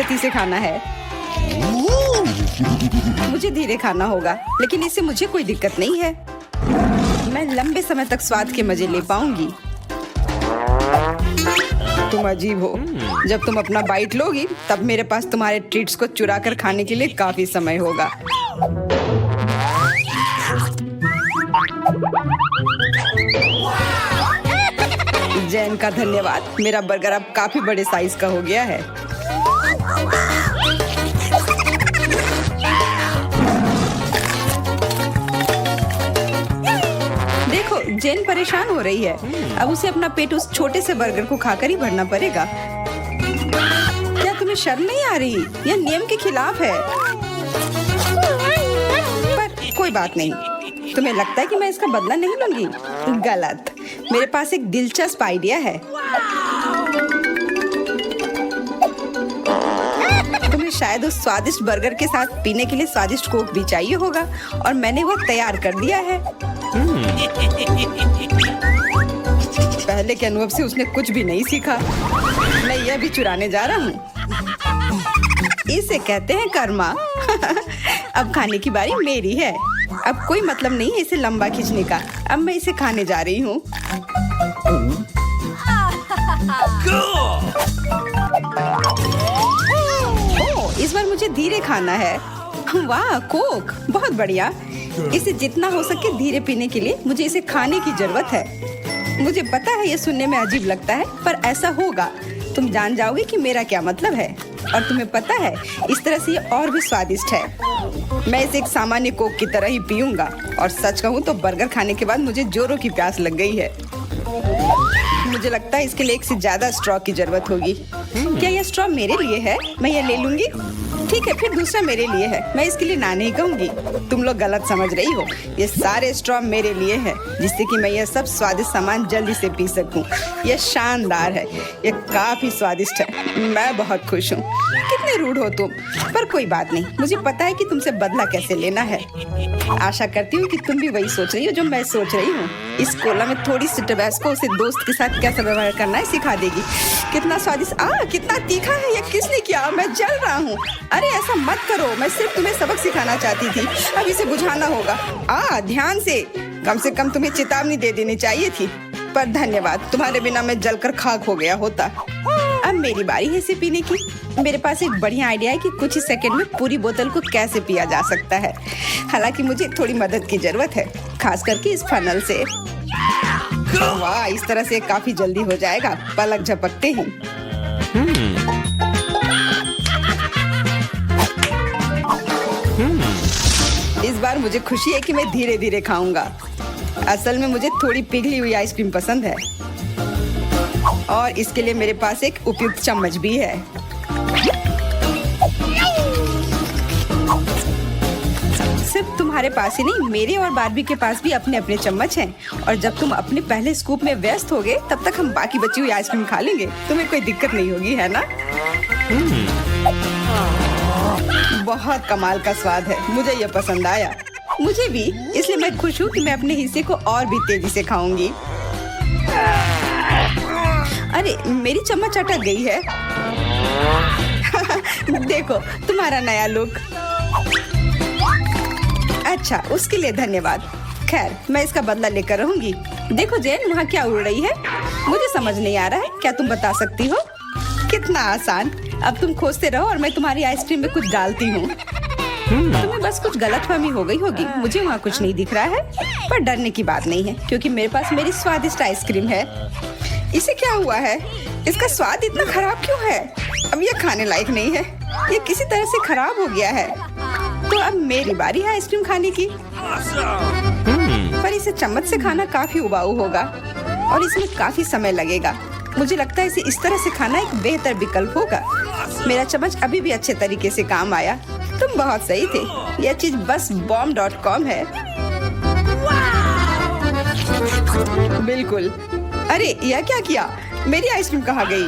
जबरदस्ती से खाना है। मुझे धीरे खाना होगा, लेकिन इससे मुझे कोई दिक्कत नहीं है। मैं लंबे समय तक स्वाद के मजे ले पाऊंगी। तुम अजीब हो। जब तुम अपना बाइट लोगी, तब मेरे पास तुम्हारे ट्रीट्स को चुरा कर खाने के लिए काफी समय होगा। जैन का धन्यवाद। मेरा बर्गर अब काफी बड़े साइज का हो गया है। देखो, जैन परेशान हो रही है। अब उसे अपना पेट उस छोटे से बर्गर को खाकर ही भरना पड़ेगा। क्या तुम्हें शर्म नहीं आ रही? यह नियम के खिलाफ है। पर कोई बात नहीं। तुम्हें लगता है कि मैं इसका बदला नहीं लूंगी? गलत। मेरे पास एक दिलचस्प आइडिया है। तुम्हें शायद उस स्वादिष्ट बर्गर के साथ पीने के लिए स्वादिष्ट कोक भी चाहिए होगा, और मैंने वो तैयार कर दिया है। पहले के अनुभव से उसने कुछ भी नहीं सीखा। मैं यह भी चुराने जा रहा हूँ। इसे कहते हैं कर्मा। अब खाने की बारी मेरी है। अब कोई मतलब नहीं है इसे लंबा खींचने का। अब मैं इसे खाने जा रही हूँ। ओह, इस बार मुझे धीरे खाना है। वाह, कोक बहुत बढ़िया। इसे जितना हो सके धीरे पीने के लिए मुझे इसे खाने की जरूरत है। मुझे पता है ये सुनने में अजीब लगता है, पर ऐसा होगा। तुम जान जाओगे कि मेरा क्या मतलब है। और तुम्हें पता है, इस तरह से ये और भी स्वादिष्ट है। मैं इसे एक सामान्य कोक की तरह ही पीऊंगा। और सच कहूँ तो बर्गर खाने के बाद मुझे जोरों की प्यास लग गई है। मुझे लगता है इसके लिए एक से ज्यादा स्ट्रॉ की जरूरत होगी। क्या यह स्ट्रॉ मेरे लिए है? मैं ये ले लूंगी। ठीक है, फिर दूसरा मेरे लिए है। मैं इसके लिए ना नहीं कहूंगी। तुम लोग गलत समझ रही हो। ये सारे स्ट्रॉ मेरे लिए हैं, जिससे कि मैं यह सब स्वादिष्ट सामान जल्दी से पी सकूं। यह शानदार है। यह काफी स्वादिष्ट है। मैं बहुत खुश हूँ। कितने रूड हो तुम। पर कोई बात नहीं, मुझे पता है कि तुमसे बदला कैसे लेना है। आशा करती हूँ कि तुम भी वही सोच रही हो जो मैं सोच रही हूँ। इस कोला में थोड़ी सी टबैस्को उसे दोस्त के साथ कैसे व्यवहार करना है सिखा देगी। कितना स्वादिष्ट। कितना तीखा है। यह किसने किया? मैं जल रहा हूँ। अरे ऐसा मत करो। मैं सिर्फ तुम्हें सबक सिखाना चाहती थी। अब इसे बुझाना होगा। ध्यान से। कम से कम तुम्हें चेतावनी दे देनी चाहिए थी। पर धन्यवाद, तुम्हारे बिना मैं जलकर खाक हो गया होता। अब मेरी बारी है इसे पीने की। मेरे पास एक बढ़िया आइडिया है कि कुछ ही सेकंड में पूरी बोतल को कैसे पिया जा सकता है। हालांकि मुझे थोड़ी मदद की जरूरत है, खास करके इस फनल से। वाह, इस तरह से काफी जल्दी हो जाएगा, पलक झपकते ही। इस बार मुझे खुशी है कि मैं धीरे धीरे खाऊंगा। असल में मुझे थोड़ी पिघली हुई आइसक्रीम पसंद है, और इसके लिए मेरे पास एक उपयुक्त चम्मच भी है। सिर्फ तुम्हारे पास ही नहीं, मेरे और बार्बी के पास भी अपने अपने चम्मच हैं। और जब तुम अपने पहले स्कूप में व्यस्त होगे, तब तक हम बाकी बची हुई आइसक्रीम खा लेंगे। तुम्हें कोई दिक्कत नहीं होगी, है ना? बहुत कमाल का स्वाद है। मुझे यह पसंद आया। मुझे भी। इसलिए मैं खुश हूँ कि मैं अपने हिस्से को और भी तेजी से खाऊंगी। अरे, मेरी चम्मच अटक गई है। देखो, तुम्हारा नया लुक। अच्छा, उसके लिए धन्यवाद। खैर, मैं इसका बदला लेकर रहूंगी। देखो जैन, वहाँ क्या उड़ रही है? मुझे समझ नहीं आ रहा है। क्या तुम बता सकती हो? कितना आसान। अब तुम खोजते रहो और मैं तुम्हारी आइसक्रीम में कुछ डालती हूँ। तुम्हें बस कुछ गलतफहमी हो गई होगी। मुझे वहाँ कुछ नहीं दिख रहा है। पर डरने की बात नहीं है, क्योंकि मेरे पास मेरी स्वादिष्ट आइसक्रीम है। इसे क्या हुआ है? इसका स्वाद इतना खराब क्यों है? अब यह खाने लायक नहीं है। ये किसी तरह से खराब हो गया है। तो अब मेरी बारी है आइसक्रीम खाने की। पर इसे चम्मच से खाना काफी उबाऊ होगा और इसमें काफी समय लगेगा। मुझे लगता है इसे इस तरह से खाना एक बेहतर विकल्प होगा। मेरा चम्मच अभी भी अच्छे तरीके से काम आया। तुम बहुत सही थे। यह चीज बस bomb.com है। बिल्कुल। अरे, यह क्या किया? मेरी आइसक्रीम कहाँ गई?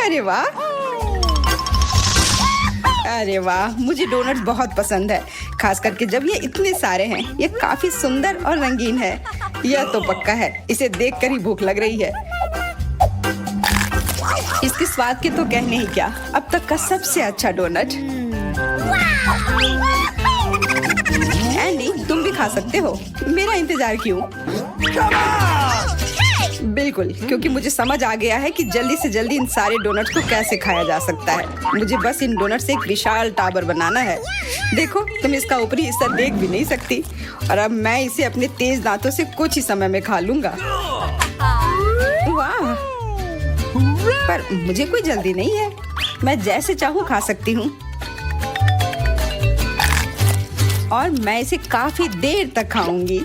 अरे वाह, अरे वाह, मुझे डोनट्स बहुत पसंद है, खास करके जब ये इतने सारे हैं। ये काफी सुंदर और रंगीन है। यह तो पक्का है, इसे देखकर ही भूख लग रही है। इसके स्वाद के तो कहने ही क्या, अब तक का सबसे अच्छा डोनट। एंडी, तुम भी खा सकते हो, मेरा इंतजार क्यों? बिल्कुल, क्योंकि मुझे समझ आ गया है कि जल्दी से जल्दी इन सारे डोनट्स को कैसे खाया जा सकता है। मुझे बस इन डोनट से एक विशाल टावर बनाना है। देखो, तुम इसका ऊपरी हिस्सा देख भी नहीं सकती, और अब मैं इसे अपने तेज दांतों से कुछ ही समय में खा लूंगा। वाह, पर मुझे कोई जल्दी नहीं है, मैं जैसे चाहूँ खा सकती हूँ, और मैं इसे काफी देर तक खाऊंगी।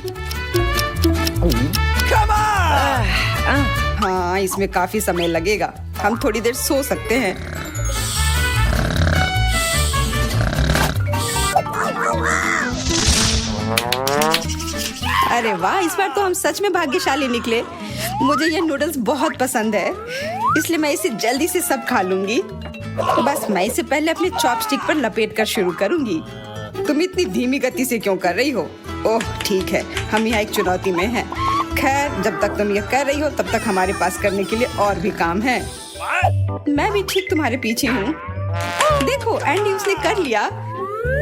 हाँ, इसमें काफी समय लगेगा, हम थोड़ी देर सो सकते हैं। अरे वाह, इस बार तो हम सच में भाग्यशाली निकले। मुझे ये नूडल्स बहुत पसंद है, इसलिए मैं इसे जल्दी से सब खा लूंगी। बस मैं इसे पहले अपने चॉपस्टिक पर लपेट कर शुरू करूंगी। तुम इतनी धीमी गति से क्यों कर रही हो? ओह ठीक है, हम यहाँ एक चुनौती में हैं। खैर, जब तक तुम ये कर रही हो तब तक हमारे पास करने के लिए और भी काम है। मैं भी ठीक तुम्हारे पीछे हूँ। देखो एंडी, उसने कर लिया।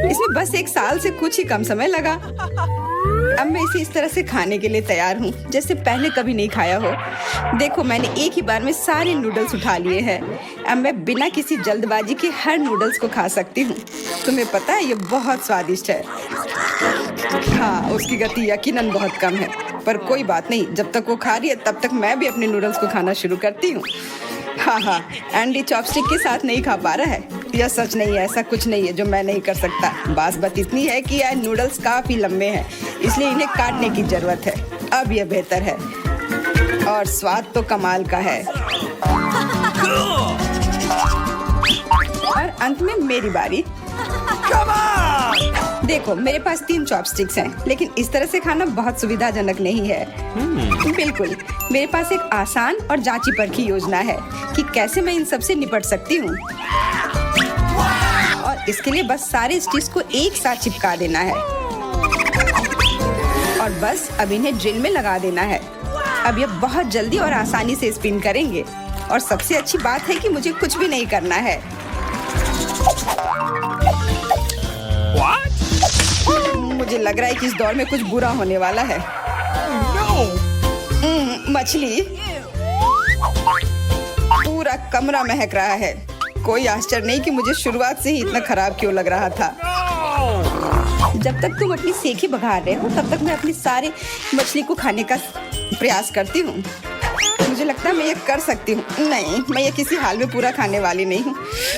इसमें बस 1 साल से कुछ ही कम समय लगा। अब मैं इसे इस तरह से खाने के लिए तैयार हूँ जैसे पहले कभी नहीं खाया हो। देखो, मैंने एक ही बार में सारे नूडल्स उठा लिए हैं। अब मैं बिना किसी जल्दबाजी के हर नूडल्स को खा सकती हूँ। तुम्हें पता है, ये बहुत स्वादिष्ट है। हाँ, उसकी गति यकीनन बहुत कम है, पर कोई बात नहीं, जब तक वो खा रही है तब तक मैं भी अपने नूडल्स को खाना शुरू करती हूँ। हाँ, एंडी चॉपस्टिक के साथ नहीं खा पा रहा है। यह सच नहीं है, ऐसा कुछ नहीं है जो मैं नहीं कर सकता। बात इतनी है कि यह नूडल्स काफी लंबे हैं, इसलिए इन्हें काटने की जरूरत है। अब यह बेहतर है, और स्वाद तो कमाल का है। और अंत में मेरी बारी। देखो, मेरे पास 3 चॉपस्टिक्स हैं, लेकिन इस तरह से खाना बहुत सुविधाजनक नहीं है। बिल्कुल, मेरे पास एक आसान और जांची परखी योजना है कि कैसे मैं इन सब से निपट सकती हूँ। और इसके लिए बस सारे स्टिक्स को एक साथ चिपका देना है, और बस अब इन्हें ड्रिल में लगा देना है। अब ये बहुत जल्दी और आसानी से स्पिन करेंगे, और सबसे अच्छी बात है कि मुझे कुछ भी नहीं करना है। मुझे लग रहा है कि इस दौर में कुछ बुरा होने वाला है। मछली, पूरा कमरा महक रहा है। कोई आश्चर्य नहीं कि मुझे शुरुआत से ही इतना खराब क्यों लग रहा था। जब तक तुम अपनी सेखी बघार रहे हो तब तक मैं अपनी सारे मछली को खाने का प्रयास करती हूँ। मुझे लगता है मैं ये कर सकती हूँ। नहीं, मैं ये किसी हाल में पूरा खाने वाली नहीं हूँ।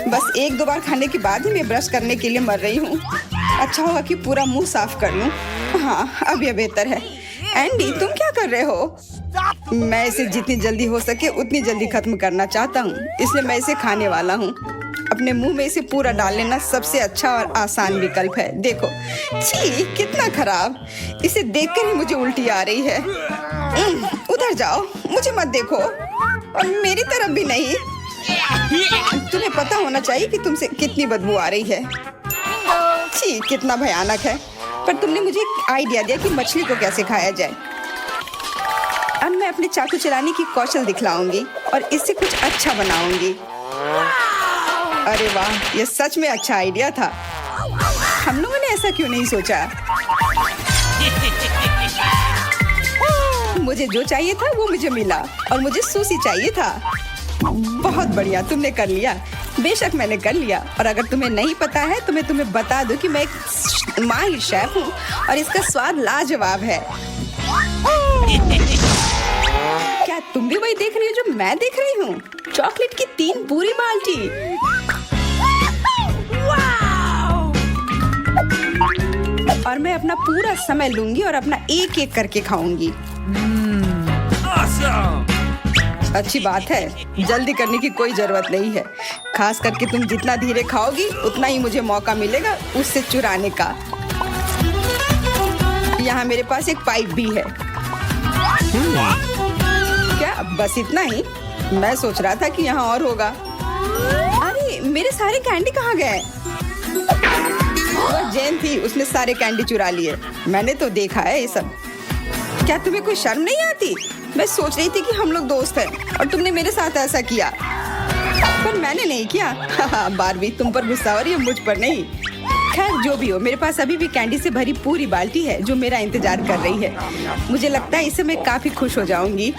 बस 1-2 बार खाने के बाद ही मैं ब्रश करने के लिए मर रही हूँ। अच्छा होगा कि पूरा मुंह साफ कर लूं। हाँ, अब ये बेहतर है। एंडी, तुम क्या कर रहे हो? मैं इसे जितनी जल्दी हो सके उतनी जल्दी खत्म करना चाहता हूँ, इसलिए मैं इसे खाने वाला हूँ। अपने मुंह में इसे पूरा डाल लेना सबसे अच्छा और आसान विकल्प है। देखो, छी, कितना खराब। इसे देखकर ही मुझे उल्टी आ रही है। उधर जाओ, मुझे मत देखो, और मेरी तरफ भी नहीं। तुम्हें पता होना चाहिए कि तुमसे कितनी बदबू आ रही है। छी, कितना भयानक है। पर तुमने मुझे एक आइडिया दिया कि मछली को कैसे खाया जाए। अब मैं अपने चाकू चलाने की कौशल दिखलाऊंगी और इससे कुछ अच्छा बनाऊंगी। अरे वाह, यह सच में अच्छा आइडिया था। हम लोगों ने ऐसा क्यों नहीं सोचा? मुझे जो चाहिए था वो मुझे मिला, और मुझे सुशी चाहिए था। बहुत बढ़िया, तुमने कर लिया। बेशक मैंने कर लिया, और अगर तुम्हें नहीं पता है तो मैं तुम्हें बता दूं कि मैं एक माहिर शेफ हूँ और इसका स्वाद लाजवाब है। क्या तुम भी वही देख रही हो जो मैं देख रही हूँ? चॉकलेट की 3 पूरी बाल्टी। और मैं अपना पूरा समय लूंगी और अपना एक-एक करके खाऊंगी। अच्छी बात है, जल्दी करने की कोई जरूरत नहीं है। खास करके तुम जितना धीरे खाओगी उतना ही मुझे मौका मिलेगा उससे चुराने का। यहाँ मेरे पास एक पाइप भी है। क्या बस इतना ही? मैं सोच रहा था कि यहाँ और होगा। अरे, मेरे सारे कैंडी कहाँ गए? वो जेन थी, उसने सारे कैंडी चुरा लिए। मैंने तो देखा है ये सब। क्या तुम्हें कोई शर्म नहीं आती? मैं सोच रही थी कि हम लोग दोस्त हैं और तुमने मेरे साथ ऐसा किया। पर मैंने नहीं किया। बारबी तुम पर गुस्सा हो रही है, मुझ पर नहीं। खैर जो भी हो, मेरे पास अभी भी कैंडी से भरी पूरी बाल्टी है जो मेरा इंतजार कर रही है। मुझे लगता है इससे मैं काफी खुश हो जाऊंगी।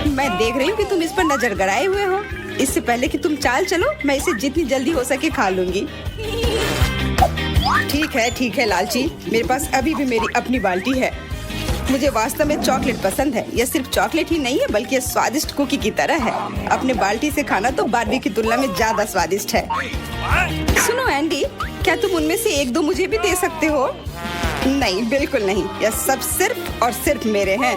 मैं देख रही हूँ कि तुम इस पर नजर गड़ाए हुए हो। इससे पहले कि तुम चाल चलो, मैं इसे जितनी जल्दी हो सके खा लूंगी। ठीक है लालची, मेरे पास अभी भी मेरी अपनी बाल्टी है। मुझे वास्तव में चॉकलेट पसंद है। यह सिर्फ चॉकलेट ही नहीं है बल्कि यह स्वादिष्ट कुकी की तरह है। अपने बाल्टी से खाना तो बारबी की तुलना में ज्यादा स्वादिष्ट है। सुनो एंडी, क्या तुम उनमें से एक दो मुझे भी दे सकते हो? नहीं, बिल्कुल नहीं, यह सब सिर्फ और सिर्फ मेरे हैं।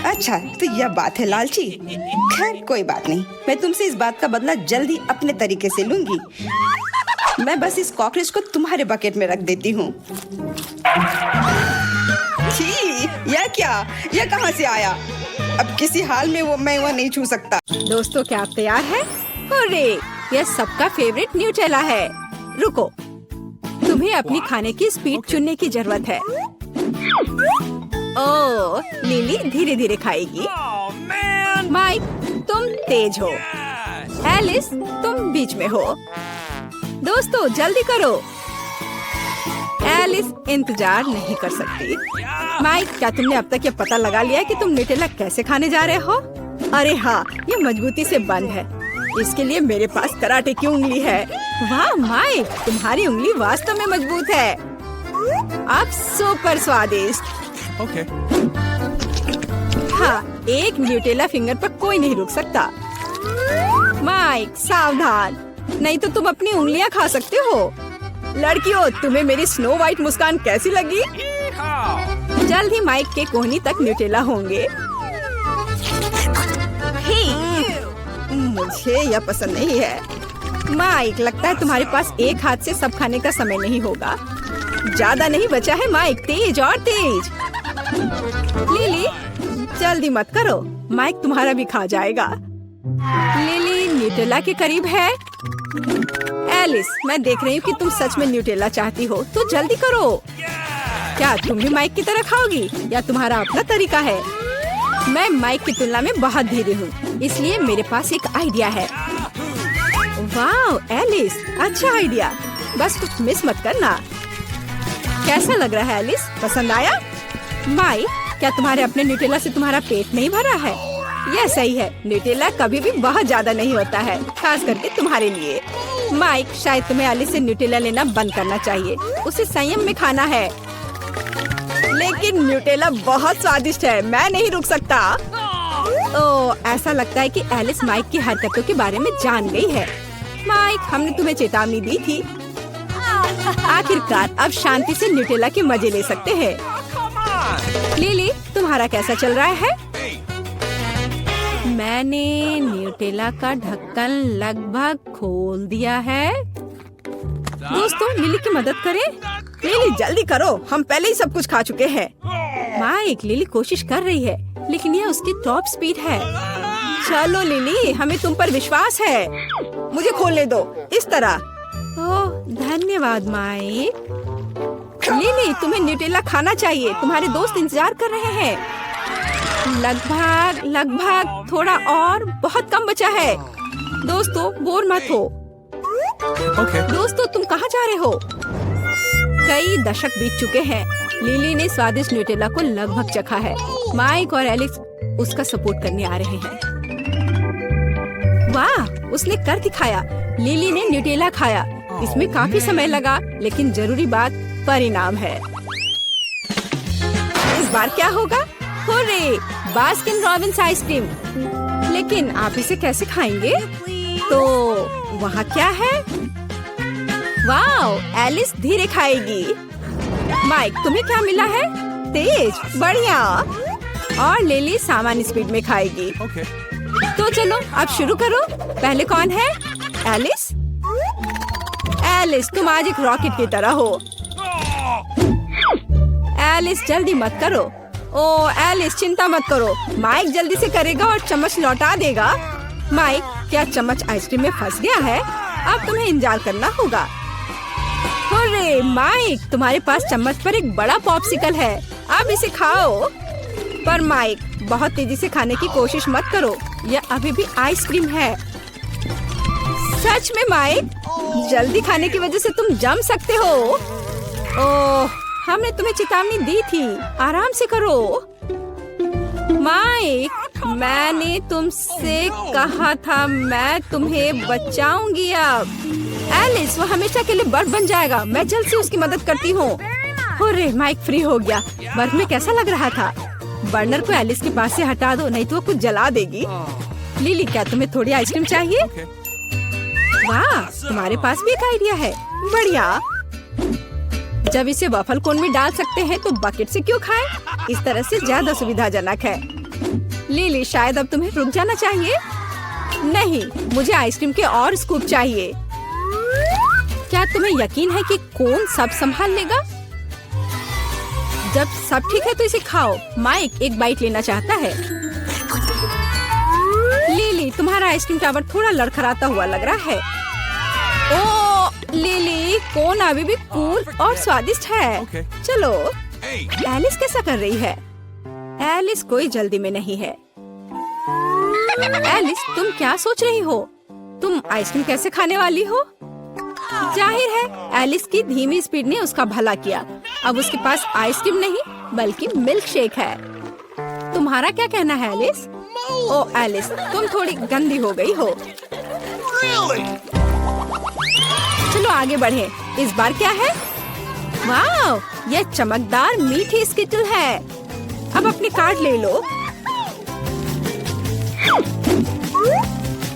अच्छा तो यह बात है लालची। खैर कोई बात नहीं, मैं तुमसे इस बात का बदला जल्दी अपने तरीके से लूंगी। मैं बस इस कॉकरोच को तुम्हारे बकेट में रख देती हूँ। यह क्या? यह कहाँ से आया? अब किसी हाल में मैं वह नहीं छू सकता। दोस्तों क्या आप तैयार हैं? अरे यह सबका फेवरेट न्यूटेला है। रुको, तुम्हें अपनी खाने की स्पीड चुनने की जरूरत है। ओह, लिली धीरे धीरे खाएगी। माइक तुम तेज हो, एलिस तुम बीच में हो। दोस्तों जल्दी करो, एलिस इंतजार नहीं कर सकती। माइक क्या तुमने अब तक ये पता लगा लिया है कि तुम न्यूटेला कैसे खाने जा रहे हो? अरे हाँ, ये मजबूती से बंद है। इसके लिए मेरे पास कराटे की उंगली है। वाह माइक, तुम्हारी उंगली वास्तव में मजबूत है। अब सुपर स्वादिष्ट। ओके। हाँ, एक न्यूटेला फिंगर पर कोई नहीं रुक सकता। माइक सावधान, नहीं तो तुम अपनी उंगलियां खा सकते हो। लड़कियों, तुम्हें मेरी स्नो वाइट मुस्कान कैसी लगी? जल्द ही माइक के कोहनी तक न्यूटेला होंगे। मुझे यह पसंद नहीं है। माइक लगता है तुम्हारे पास एक हाथ से सब खाने का समय नहीं होगा। ज्यादा नहीं बचा है माइक, तेज और तेज। लिली जल्दी मत करो, माइक तुम्हारा भी खा जाएगा। लिली न्यूटेला के करीब है। एलिस मैं देख रही हूँ कि तुम सच में न्यूटेला चाहती हो, तो जल्दी करो। क्या तुम भी माइक की तरह खाओगी या तुम्हारा अपना तरीका है? मैं माइक की तुलना में बहुत धीरे हूँ, इसलिए मेरे पास एक आइडिया है। वाह एलिस, अच्छा आइडिया, बस कुछ मिस मत करना। कैसा लग रहा है एलिस, पसंद आया? माइक क्या तुम्हारे अपने न्यूटेला से तुम्हारा पेट नहीं भरा है? यह सही है, न्यूटेला कभी भी बहुत ज्यादा नहीं होता है, खास करके तुम्हारे लिए। माइक शायद तुम्हें एलिस से न्यूटेला लेना बंद करना चाहिए, उसे संयम में खाना है। लेकिन न्यूटेला बहुत स्वादिष्ट है, मैं नहीं रुक सकता। ओह, ऐसा लगता है कि एलिस माइक की हरकतों के बारे में जान गई है। माइक हमने तुम्हें चेतावनी दी थी। आखिरकार अब शांति से न्यूटेला के मजे ले सकते हैं। लिली तुम्हारा कैसा चल रहा है? मैंने न्यूटेला का ढक्कन लगभग खोल दिया है। दोस्तों लिली की मदद करें। लिली जल्दी करो, हम पहले ही सब कुछ खा चुके हैं। माइक लिली कोशिश कर रही है, लेकिन यह उसकी टॉप स्पीड है। चलो लिली, हमें तुम पर विश्वास है। मुझे खोलने दो, इस तरह। ओह धन्यवाद माइक। लिली तुम्हें न्यूटेला खाना चाहिए, तुम्हारे दोस्त इंतजार कर रहे हैं। लगभग थोड़ा और, बहुत कम बचा है। दोस्तों बोर मत हो। दोस्तों तुम कहाँ जा रहे हो? कई दशक बीत चुके हैं, लिली ने स्वादिष्ट न्यूटेला को लगभग चखा है। माइक और एलेक्स उसका सपोर्ट करने आ रहे हैं। वाह, उसने कर दिखाया। लिली ने न्यूटेला खाया, इसमें काफी समय लगा, लेकिन जरूरी बात परिणाम है। इस बार क्या होगा? Hurray, Baskin Robbins ice cream. लेकिन आप इसे कैसे खाएंगे? तो वहाँ क्या है? वाह, एलिस धीरे खाएगी। माइक तुम्हें क्या मिला है? तेज, बढ़िया। और लिली सामान्य स्पीड में खाएगी। तो चलो अब शुरू करो। पहले कौन है? एलिस। एलिस तुम आज एक रॉकेट की तरह हो। एलिस जल्दी मत करो। ओ एलिस चिंता मत करो, माइक जल्दी से करेगा और चम्मच लौटा देगा। माइक क्या चम्मच आइसक्रीम में फंस गया है? अब तुम्हें इंतजार करना होगा। हुर्रे, माइक तुम्हारे पास चम्मच पर एक बड़ा पॉप्सिकल है, अब इसे खाओ। पर माइक बहुत तेजी से खाने की कोशिश मत करो, यह अभी भी आइसक्रीम है। सच में माइक, जल्दी खाने की वजह से तुम जम सकते हो। ओह, हमने तुम्हें चेतावनी दी थी, आराम से करो। माइक, मैंने तुमसे कहा था मैं तुम्हें बचाऊंगी। अब एलिस वो हमेशा के लिए बर्फ बन जाएगा। मैं जल्द से उसकी मदद करती हूँ। अरे माइक फ्री हो गया। बर्फ में कैसा लग रहा था? बर्नर को एलिस के पास से हटा दो, नहीं तो वो कुछ जला देगी। लिली, क्या तुम्हें थोड़ी आइसक्रीम चाहिए? वाह, तुम्हारे पास भी एक आइडिया है। बढ़िया। जब इसे वफल कोन में डाल सकते हैं तो बकेट से क्यों खाएं? इस तरह से ज्यादा सुविधाजनक है। लिली, शायद अब तुम्हें रुक जाना चाहिए। नहीं, मुझे आइसक्रीम के और स्कूप चाहिए। क्या तुम्हें यकीन है कि कोन सब संभाल लेगा? जब सब ठीक है तो इसे खाओ। माइक एक बाइट लेना चाहता है। लिली, तुम्हारा आइसक्रीम टावर थोड़ा लड़खड़ाता हुआ लग रहा है। ओ लिली, कोन अभी भी कूल और स्वादिष्ट है। चलो, एलिस कैसा कर रही है? एलिस कोई जल्दी में नहीं है। एलिस, तुम क्या सोच रही हो? तुम आइसक्रीम कैसे खाने वाली हो? जाहिर है एलिस की धीमी स्पीड ने उसका भला किया। अब उसके पास आइसक्रीम नहीं बल्कि मिल्क शेक है। तुम्हारा क्या कहना है एलिस? ओ एलिस, तुम थोड़ी गंदी हो गई हो। चलो आगे बढ़े। इस बार क्या है? वाह, यह चमकदार मीठी स्किटल है। अब अपनी कार्ड ले लो।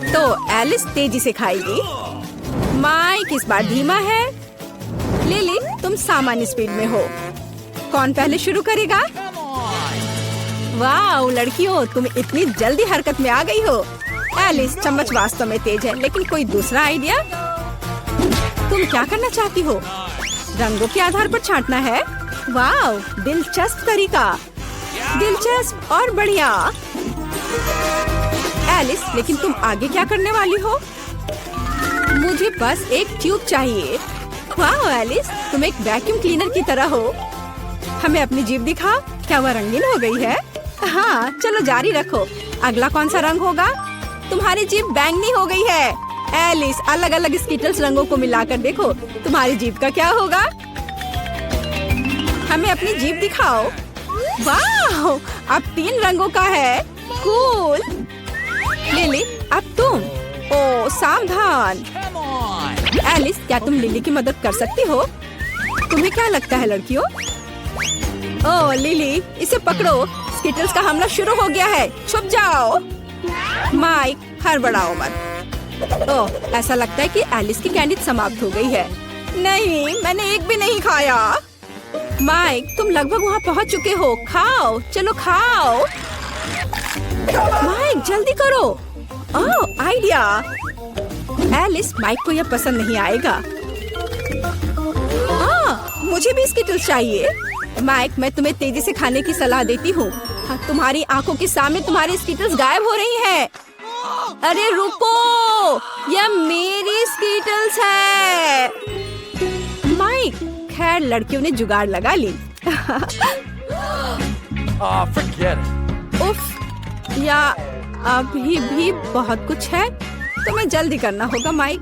तो एलिस तेजी से खाएगी। माइक इस बार धीमा है। लिली, तुम सामान्य स्पीड में हो। कौन पहले शुरू करेगा? वाह लड़कियों, तुम इतनी जल्दी हरकत में आ गई हो। एलिस, चम्मच वास्तव में तेज है, लेकिन कोई दूसरा आइडिया? तुम क्या करना चाहती हो? रंगों के आधार पर छांटना है? वाह, दिलचस्प तरीका। दिलचस्प और बढ़िया। एलिस, लेकिन तुम आगे क्या करने वाली हो? मुझे बस एक ट्यूब चाहिए। वाह एलिस, तुम एक वैक्यूम क्लीनर की तरह हो। हमें अपनी जीभ दिखा। क्या वह रंगीन हो गई है? हाँ, चलो जारी रखो। अगला कौन सा रंग होगा? तुम्हारी जीभ बैंगनी हो गई है। एलिस, अलग अलग स्किटल्स रंगों को मिलाकर देखो, तुम्हारी जीभ का क्या होगा? हमें अपनी जीभ दिखाओ। वाह, अब 3 रंगों का है। कूल। लिली, अब तुम। ओ सावधान। एलिस, क्या तुम लिली की मदद कर सकती हो? तुम्हें क्या लगता है लड़कियों? ओह लिली, इसे पकड़ो। स्किटल्स का हमला शुरू हो गया है। छुप जाओ। माइक, हड़बड़ाओ मत। ओह, ऐसा लगता है कि एलिस की कैंडी समाप्त हो गई है। नहीं, मैंने एक भी नहीं खाया। माइक, तुम लगभग वहाँ पहुँच चुके हो। खाओ, चलो खाओ। माइक, जल्दी करो। ओह, आइडिया। एलिस, माइक को यह पसंद नहीं आएगा। मुझे भी स्किटल्स चाहिए। माइक, मैं तुम्हें तेजी से खाने की सलाह देती हूँ। तुम्हारी आंखों के सामने तुम्हारी स्किटल्स गायब हो रही हैं। अरे रुको, यह मेरी स्किटल्स है। माइक, खैर लड़कियों ने जुगाड़ लगा ली। उफ, या अभी भी बहुत कुछ है। तुम्हें जल्दी करना होगा माइक।